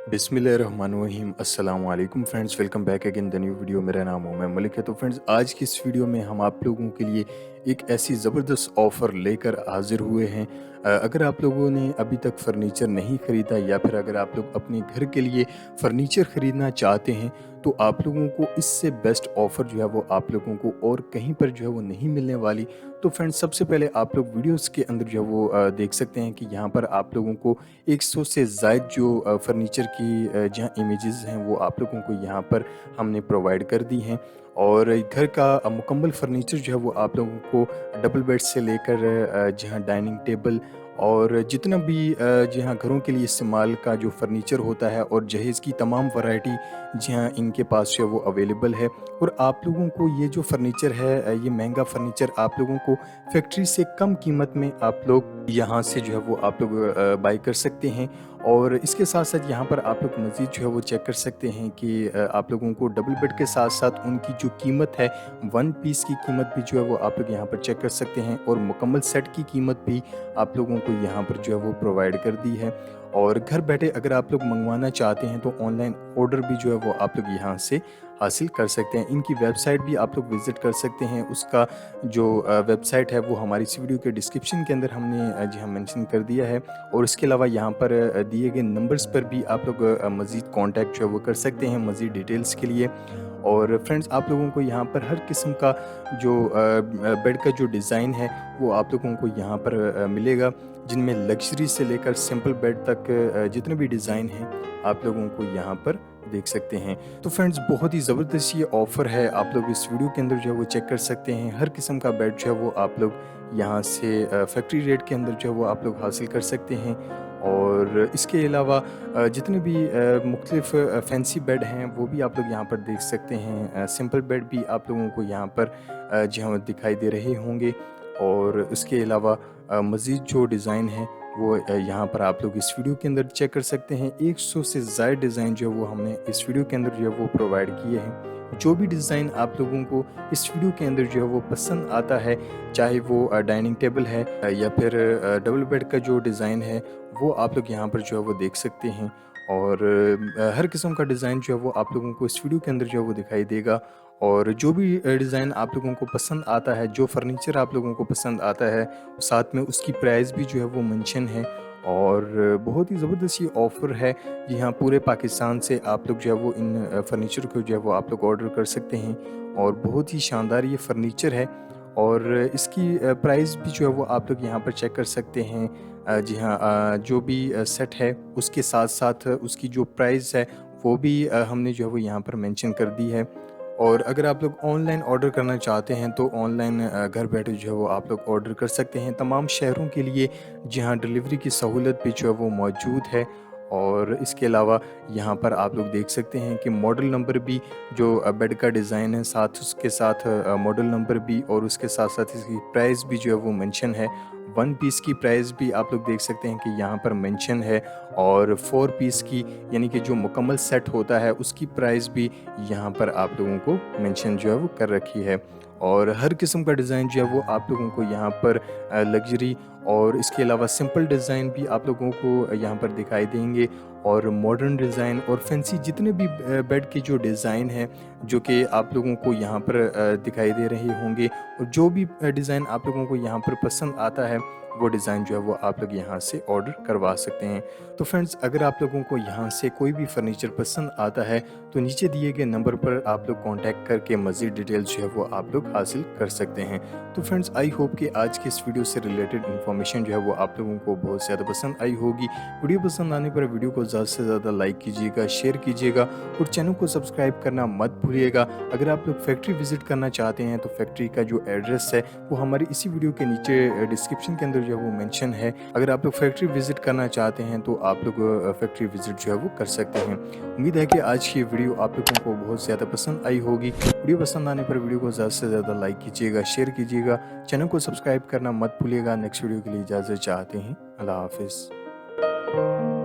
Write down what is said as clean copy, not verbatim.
बिस्मिल्लाहिर्रहमानिर्रहीम अस्सलाम वालेकुम friends, welcome back again the new video. मेरा नाम उमर मलिक है। तो फ्रेंड्स, आज की इस वीडियो में हम आप लोगों के लिए एक ऐसी ज़बरदस्त ऑफ़र लेकर हाज़िर हुए हैं। अगर आप लोगों ने अभी तक फ़र्नीचर नहीं ख़रीदा या फिर अगर आप लोग अपने घर के लिए फ़र्नीचर ख़रीदना चाहते हैं, तो आप लोगों को इससे बेस्ट ऑफ़र जो है वो आप लोगों को और कहीं पर जो है वो नहीं मिलने वाली। तो फ्रेंड्स, सबसे पहले आप लोग वीडियोज़ के अंदर जो है वो देख सकते हैं कि यहाँ पर आप लोगों को 100 से ज़ायद जो फ़र्नीचर की जहाँ इमेजेस हैं वो आप लोगों को यहाँ पर हमने प्रोवाइड कर दी हैं। और घर का मुकम्मल फ़र्नीचर जो है वो आप लोगों को डबल बेड से लेकर जहाँ डाइनिंग टेबल और जितना भी जहाँ घरों के लिए इस्तेमाल का जो फ़र्नीचर होता है और जहेज़ की तमाम वैरायटी जहाँ इनके पास जो है वो अवेलेबल है। और आप लोगों को ये जो फ़र्नीचर है ये महंगा फ़र्नीचर आप लोगों को फैक्ट्री से कम कीमत में आप लोग यहाँ से जो है वो आप लोग बाय कर सकते हैं। और इसके साथ-साथ यहाँ पर आप लोग मज़ीद जो है वो चेक कर सकते हैं कि आप लोगों को डबल बेड के साथ-साथ उनकी जो कीमत है, वन पीस की कीमत भी जो है वो आप लोग यहाँ पर चेक कर सकते हैं और मुकम्मल सेट की कीमत भी आप लोगों को यहाँ पर जो है वो प्रोवाइड कर दी है। और घर बैठे अगर आप लोग मँगवाना चाहते हैं तो ऑनलाइन ऑर्डर भी जो है वो आप लोग यहाँ से हासिल कर सकते हैं। इनकी वेबसाइट भी आप लोग विज़िट कर सकते हैं। उसका जो वेबसाइट है वो हमारी इस वीडियो के डिस्क्रिप्शन के अंदर हमने जी हाँ मेंशन कर दिया है। और इसके अलावा यहाँ पर दिए गए नंबर्स पर भी आप लोग मज़ीद कॉन्टैक्ट जो है वो कर सकते हैं मज़ीद डिटेल्स के लिए। और फ्रेंड्स, आप लोगों को यहाँ पर हर किस्म का जो बेड का जो डिज़ाइन है वो आप लोगों को यहाँ पर मिलेगा, जिनमें लग्ज़री से लेकर सिंपल बेड तक जितने भी डिज़ाइन हैं आप लोगों को यहाँ पर देख सकते हैं। तो फ्रेंड्स, बहुत ही ज़बरदस्त ये ऑफ़र है, आप लोग इस वीडियो के अंदर जो है वो चेक कर सकते हैं। हर किस्म का बेड जो है वो आप लोग यहाँ से फैक्ट्री रेट के अंदर जो है वो आप लोग हासिल कर सकते हैं। और इसके अलावा जितने भी मुख्तलिफ़ फैंसी बेड हैं वो भी आप लोग यहाँ पर देख सकते हैं। सिंपल बेड भी आप लोगों को यहाँ पर जी हाँ दिखाई दे रहे होंगे। और इसके अलावा मज़ीद जो डिज़ाइन है वो यहाँ पर आप लोग इस वीडियो के अंदर चेक कर सकते हैं। 100 से ज़ायद डिज़ाइन जो है वो हमने इस वीडियो के अंदर जो है वो प्रोवाइड किए हैं। जो भी डिज़ाइन आप लोगों को इस वीडियो के अंदर जो है वो पसंद आता है, चाहे वो डाइनिंग टेबल है या फिर डबल बेड का जो डिज़ाइन है, वो आप लोग यहाँ पर जो है वो देख सकते हैं। और हर किस्म का डिज़ाइन जो है वो आप लोगों को इस वीडियो के अंदर जो है वो दिखाई देगा। और जो भी डिज़ाइन आप लोगों को पसंद आता है, जो फ़र्नीचर आप लोगों को पसंद आता है, साथ में उसकी प्राइस भी जो है वो मेंशन है। और बहुत ही ज़बरदस्त ये ऑफ़र है। जी हाँ, पूरे पाकिस्तान से आप लोग जो है वो इन फ़र्नीचर को जो है वो आप लोग ऑर्डर कर सकते हैं। और बहुत ही शानदार ये फ़र्नीचर है। और इसकी प्राइस भी जो है वो आप लोग यहाँ पर चेक कर सकते हैं। जी हाँ, जो भी सेट है उसके साथ-साथ उसकी जो प्राइस है वो भी हमने जो है वो यहाँ पर मेंशन कर दी है। और अगर आप लोग ऑनलाइन ऑर्डर करना चाहते हैं तो ऑनलाइन घर बैठे जो है वो आप लोग ऑर्डर कर सकते हैं तमाम शहरों के लिए। जहाँ डिलीवरी की सहूलत भी जो है वो मौजूद है। और इसके अलावा यहाँ पर आप लोग देख सकते हैं कि मॉडल नंबर भी जो बेड का डिज़ाइन है, साथ उसके साथ मॉडल नंबर भी और उसके साथ-साथ इसकी प्राइस भी जो है वो मेंशन है। वन पीस की प्राइस भी आप लोग देख सकते हैं कि यहाँ पर मेंशन है। और 4 पीस की यानी कि जो मुकम्मल सेट होता है उसकी प्राइस भी यहाँ पर आप लोगों को मेंशन जो है वो कर रखी है। और हर किस्म का डिज़ाइन जो है वो आप लोगों को यहाँ पर लग्ज़री और इसके अलावा सिंपल डिज़ाइन भी आप लोगों को यहाँ पर दिखाई देंगे। और मॉडर्न डिज़ाइन और फैंसी जितने भी बेड के जो डिज़ाइन हैं जो कि आप लोगों को यहाँ पर दिखाई दे रहे होंगे। और जो भी डिज़ाइन आप लोगों को यहाँ पर पसंद आता है वो डिज़ाइन जो है वो आप लोग यहाँ से ऑर्डर करवा सकते हैं। तो फ्रेंड्स, अगर आप लोगों को यहाँ से कोई भी फ़र्नीचर पसंद आता है तो नीचे दिए गए नंबर पर आप लोग कॉन्टैक्ट करके मज़ीद डिटेल्स जो है वो आप लोग हासिल कर सकते हैं। तो फ्रेंड्स, आई होप कि आज की इस वीडियो से रिलेटेड इन्फॉर्मेशन जो है वो आप लोगों को बहुत ज़्यादा पसंद आई होगी। वीडियो पसंद आने पर वीडियो को ज़्यादा से ज़्यादा लाइक कीजिएगा, शेयर कीजिएगा और चैनल को सब्सक्राइब करना मत भूलिएगा। अगर आप लोग फैक्ट्री विज़िट करना चाहते हैं तो फैक्ट्री का जो एड्रेस है वो हमारी इसी वीडियो के नीचे डिस्क्रिप्शन के अंदर जो है वो मेंशन है। अगर आप लोग फैक्ट्री विज़िट करना चाहते हैं तो आप लोग फैक्ट्री विज़िट जो है वो कर सकते हैं। उम्मीद है कि आज की वीडियो आप लोगों को बहुत ज़्यादा पसंद आई होगी। वीडियो पसंद आने पर वीडियो को ज़्यादा से ज़्यादा लाइक कीजिएगा, शेयर कीजिएगा, चैनल को सब्सक्राइब करना मत भूलिएगा। नेक्स्ट वीडियो के लिए इजाज़त चाहते हैं। अल्लाह हाफ़िज़।